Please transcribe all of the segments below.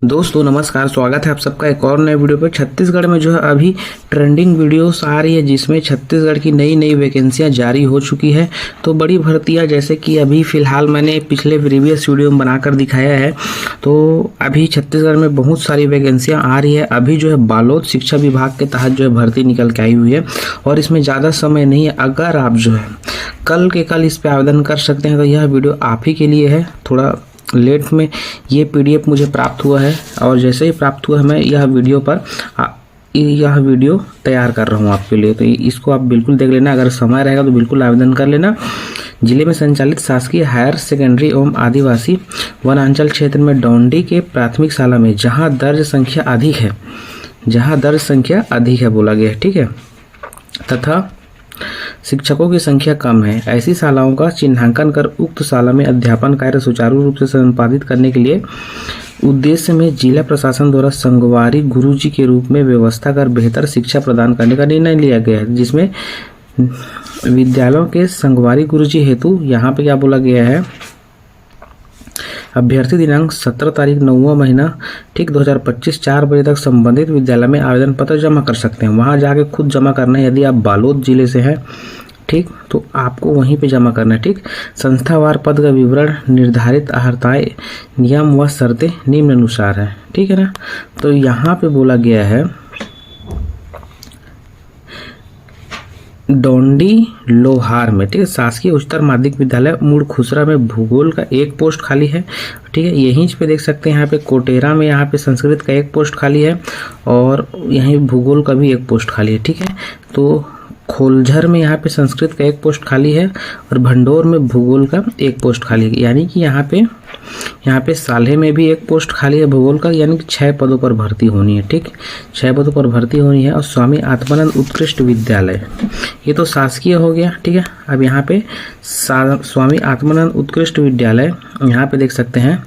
दोस्तों नमस्कार, स्वागत है आप सबका एक और नए वीडियो पर। छत्तीसगढ़ में जो है अभी ट्रेंडिंग वीडियोस आ रही है जिसमें छत्तीसगढ़ की नई नई वैकेंसियां जारी हो चुकी है। तो बड़ी भर्तियां जैसे कि अभी फ़िलहाल मैंने पिछले प्रीवियस वीडियो में बनाकर दिखाया है। तो अभी छत्तीसगढ़ में बहुत सारी वैकेंसियाँ आ रही है। अभी जो है बालोद शिक्षा विभाग के तहत जो है भर्ती निकल के आई हुई है और इसमें ज़्यादा समय नहीं है। अगर आप जो है कल के कल इस पर आवेदन कर सकते हैं तो यह वीडियो आप ही के लिए है। थोड़ा लेट में ये पीडीएफ मुझे प्राप्त हुआ है और जैसे ही प्राप्त हुआ है मैं यह वीडियो तैयार कर रहा हूँ आपके लिए। तो इसको आप बिल्कुल देख लेना, अगर समय रहेगा तो बिल्कुल आवेदन कर लेना। जिले में संचालित शासकीय हायर सेकेंडरी एवं आदिवासी वनांचल क्षेत्र में डौंडी के प्राथमिक शाला में जहाँ दर्ज संख्या अधिक है बोला गया है, ठीक है, तथा शिक्षकों की संख्या कम है, ऐसी शालाओं का चिन्हांकन कर उक्त शाला में अध्यापन कार्य सुचारू रूप से संपादित करने के लिए उद्देश्य में जिला प्रशासन द्वारा संगवारी गुरुजी के रूप में व्यवस्था कर बेहतर शिक्षा प्रदान करने का निर्णय लिया गया है। जिसमें विद्यालयों के संगवारी गुरुजी हेतु यहाँ पे क्या बोला गया है, अभ्यर्थी दिनांक 17 तारीख 9वां महीना ठीक 2025 4 बजे तक संबंधित विद्यालय में आवेदन पत्र जमा कर सकते हैं। वहां जाके खुद जमा करना है। यदि आप बालोद जिले से हैं, ठीक, तो आपको वहीं पे जमा करना है, ठीक। संस्थावार पद का विवरण, निर्धारित अर्हताएं, नियम व शर्तें निम्नानुसार है, ठीक है ना। तो यहाँ पे बोला गया है डौंडी लोहार में, ठीक है, शासकीय उच्चतर माध्यमिक विद्यालय मूड़ खुसरा में भूगोल का एक पोस्ट खाली है, ठीक है। यहीं पे देख सकते हैं यहाँ पे कोटेरा में यहाँ पे संस्कृत का एक पोस्ट खाली है और यहीं भूगोल का भी एक पोस्ट खाली है, ठीक है। तो खोलझर में यहाँ पे संस्कृत का एक पोस्ट खाली है और भंडोर में भूगोल का एक पोस्ट खाली है। यानी कि यहाँ पे साल्हे में भी एक पोस्ट खाली है भूगोल का, यानी कि 6 पदों पर भर्ती होनी है, ठीक, 6 पदों पर भर्ती होनी है। और स्वामी आत्मानंद उत्कृष्ट विद्यालय, ये तो शासकीय हो गया, ठीक है। अब यहाँ पे स्वामी आत्मानंद उत्कृष्ट विद्यालय यहाँ पे देख सकते हैं,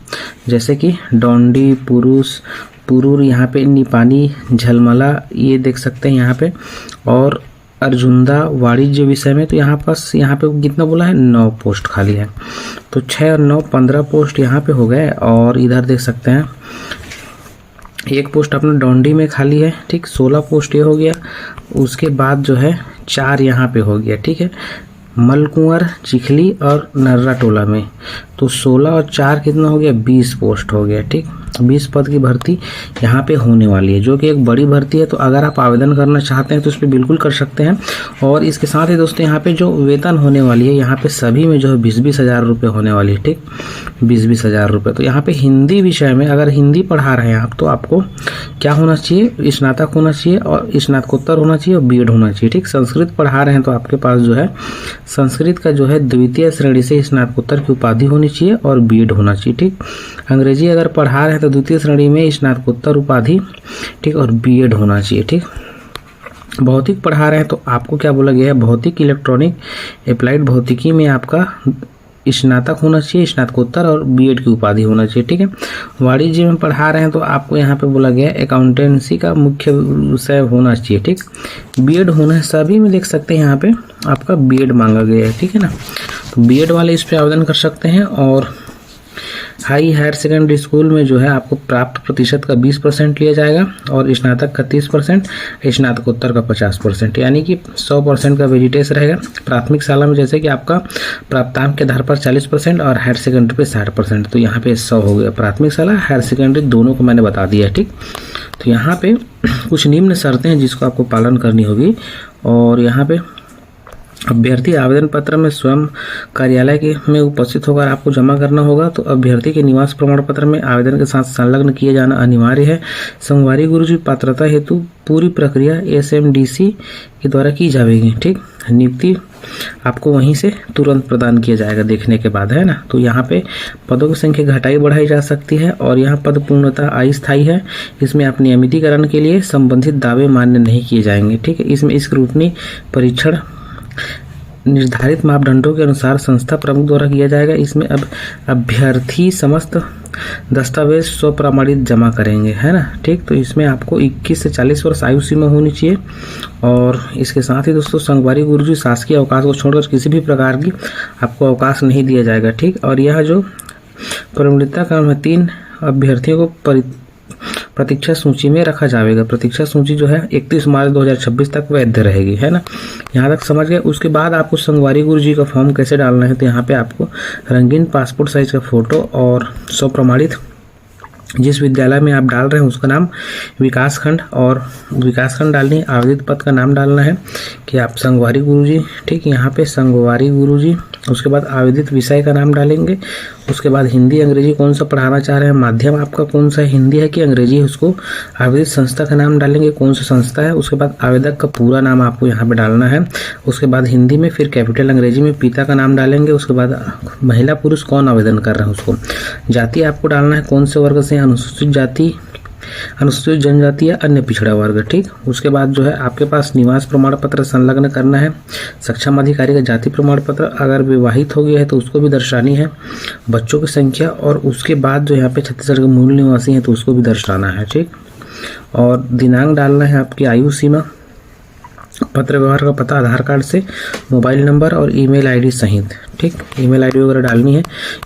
जैसे कि डौंडी, पुरूर, यहाँ पे निपानी, झलमला, ये देख सकते हैं यहाँ पे, और अर्जुंदा वाणिज्य विषय में। तो यहाँ पे कितना बोला है, 9 पोस्ट खाली है। तो 6 और 9 15 पोस्ट यहाँ पे हो गए। और इधर देख सकते हैं एक पोस्ट अपना डौंडी में खाली है, ठीक, 16 पोस्ट ये हो गया। उसके बाद जो है 4 यहाँ पे हो गया, ठीक है, मलकुंवर, चिखली और नर्रा टोला में। तो 16 और 4 कितना हो गया, 20 पोस्ट हो गया, ठीक। 20 पद की भर्ती यहाँ पे होने वाली है, जो कि एक बड़ी भर्ती है। तो अगर आप आवेदन करना चाहते हैं तो उस पर बिल्कुल कर सकते हैं। और इसके साथ ही दोस्तों यहाँ पे जो वेतन होने वाली है, यहाँ पे सभी में जो है 20-20 हज़ार रुपये होने वाली है, ठीक, 20-20 हज़ार रुपये। तो यहाँ पे हिंदी विषय में अगर हिंदी पढ़ा रहे हैं आप तो आपको क्या होना चाहिए, स्नातक होना चाहिए और स्नातकोत्तर होना चाहिए और बीएड होना चाहिए, ठीक। संस्कृत पढ़ा रहे हैं तो आपके पास जो है संस्कृत का जो है द्वितीय श्रेणी से स्नातकोत्तर की उपाधि होनी चाहिए और बीएड होना चाहिए, ठीक। अंग्रेजी अगर पढ़ा रहे हैं तो द्वितीय श्रेणी में स्नातकोत्तर उपाधि, ठीक, और बीएड होना चाहिए, ठीक। भौतिक पढ़ा रहे हैं तो आपको क्या बोला गया है, भौतिक, इलेक्ट्रॉनिक, एप्लाइड भौतिकी में आपका स्नातक होना चाहिए, स्नातकोत्तर और बीएड की उपाधि होना चाहिए, ठीक है। वाणिज्य में पढ़ा रहे हैं तो आपको यहाँ पे बोला गया है अकाउंटेंसी का मुख्य विषय होना चाहिए, ठीक, बीएड होना है। सभी में देख सकते हैं यहाँ पे आपका बीएड मांगा गया है, ठीक है ना। तो बीएड वाले इस पर आवेदन कर सकते हैं। और हायर सेकेंडरी स्कूल में जो है आपको प्राप्त प्रतिशत का 20% लिया जाएगा और स्नातक का 30%, स्नातकोत्तर का 50%, यानी कि 100% का वेजिटेज रहेगा। प्राथमिक शाला में जैसे कि आपका प्राप्तांक के आधार पर 40% और हायर सेकेंडरी पे 60%। तो यहाँ पे 100 हो गया। प्राथमिक शाला हायर सेकेंडरी दोनों को मैंने बता दिया, ठीक। तो यहाँ पे कुछ निम्न शर्तें हैं जिसको आपको पालन करनी होगी। और यहाँ पे अभ्यर्थी आवेदन पत्र में स्वयं कार्यालय के में उपस्थित होकर आपको जमा करना होगा। तो अभ्यर्थी के निवास प्रमाण पत्र में आवेदन के साथ संलग्न किए जाना अनिवार्य है। संगवारी गुरुजी पात्रता हेतु पूरी प्रक्रिया एसएमडीसी के द्वारा की जाएगी, ठीक। नियुक्ति आपको वहीं से तुरंत प्रदान किया जाएगा देखने के बाद, है ना। तो यहाँ पे पदों की संख्या घटाई बढ़ाई जा सकती है और यहाँ पद पूर्णतः अस्थायी है। इसमें आप नियमितीकरण के लिए संबंधित दावे मान्य नहीं किए जाएंगे, ठीक है। इसमें स्क्रूटनी परीक्षण निर्धारित मापदंडों के अनुसार संस्था प्रमुख द्वारा किया जाएगा। इसमें अब अभ्यर्थी समस्त दस्तावेज स्वप्रमाणित जमा करेंगे, है ना, ठीक। तो इसमें आपको 21 से 40 वर्ष आयु सीमा होनी चाहिए। और इसके साथ ही दोस्तों संगवारी गुरुजी शासकीय अवकाश को छोड़कर किसी भी प्रकार की आपको अवकाश नहीं दिया जाएगा, ठीक। और यह जो प्रमाणिकता क्रम है 3 अभ्यर्थियों को प्रतीक्षा सूची में रखा जाएगा। प्रतीक्षा सूची जो है 31 मार्च 2026 तक वैध रहेगी, है ना। यहाँ तक समझ गए। उसके बाद आपको संगवारी गुरुजी का फॉर्म कैसे डालना है, तो यहाँ पे आपको रंगीन पासपोर्ट साइज का फोटो और स्वप्रमाणित जिस विद्यालय में आप डाल रहे हैं उसका नाम, विकास खंड, और विकास खंड डालनी है। आवेदित पद का नाम डालना है कि आप संगवारी गुरुजी, ठीक, यहाँ पे संगवारी गुरुजी। उसके बाद आवेदित विषय का नाम डालेंगे। उसके बाद हिंदी अंग्रेजी कौन सा पढ़ाना चाह रहे हैं, माध्यम आपका कौन सा है, हिंदी है कि अंग्रेजी है, उसको आवेदित संस्था का नाम डालेंगे, कौन सा संस्था है। उसके बाद आवेदक का पूरा नाम आपको यहाँ पे डालना है। उसके बाद हिंदी में, फिर कैपिटल अंग्रेजी में पिता का नाम डालेंगे। उसके बाद महिला पुरुष कौन आवेदन कर रहे हैं उसको, जाति आपको डालना है कौन से वर्ग से, अनुसूचित जाति, अनुसूचित जनजाति या अन्य पिछड़ा वर्ग, ठीक। उसके बाद जो है आपके पास निवास प्रमाण पत्र संलग्न करना है, सक्षम अधिकारी का जाति प्रमाण पत्र, अगर विवाहित हो गया है तो उसको भी दर्शानी है, बच्चों की संख्या, और उसके बाद जो यहाँ पे छत्तीसगढ़ के मूल निवासी हैं तो उसको भी दर्शाना है, ठीक। और दिनांक डालना है, आपकी आयु सीमा, पत्र व्यवहार का पता आधार कार्ड से, मोबाइल नंबर और ईमेल आईडी सहित, ठीक, ईमेल आईडी वगैरह डालनी है।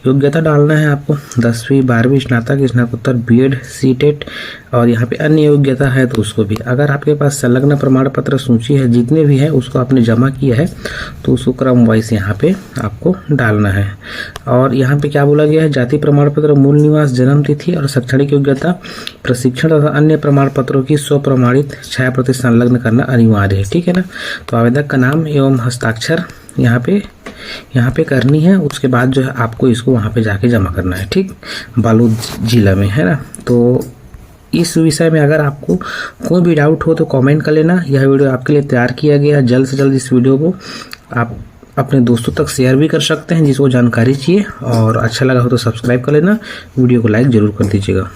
योग्यता डालना है आपको 10वीं 12वीं स्नातक स्नातकोत्तर बीएड सीटेट, और यहाँ पे अन्य योग्यता है तो उसको भी। अगर आपके पास संलग्न प्रमाण पत्र सूची है, जितने भी है उसको आपने जमा किया है तो उसको क्रम वाइज यहाँ पे आपको डालना है। और यहाँ पे क्या बोला गया है, जाति प्रमाण पत्र, मूल निवास, जन्म तिथि और शैक्षणिक योग्यता, प्रशिक्षण तथा अन्य प्रमाण पत्रों की स्वप्रमाणित छाया प्रति संलग्न करना अनिवार्य है, ठीक है ना। तो आवेदक का नाम एवं हस्ताक्षर यहाँ पे करनी है। उसके बाद जो है आपको इसको वहाँ पे जाके जमा करना है, ठीक, बालोद जिला में, है ना। तो इस विषय में अगर आपको कोई भी डाउट हो तो कमेंट कर लेना। यह वीडियो आपके लिए तैयार किया गया। जल्द से जल्द इस वीडियो को आप अपने दोस्तों तक शेयर भी कर सकते हैं जिसको जानकारी चाहिए, और अच्छा लगा हो तो सब्सक्राइब कर लेना, वीडियो को लाइक ज़रूर कर दीजिएगा।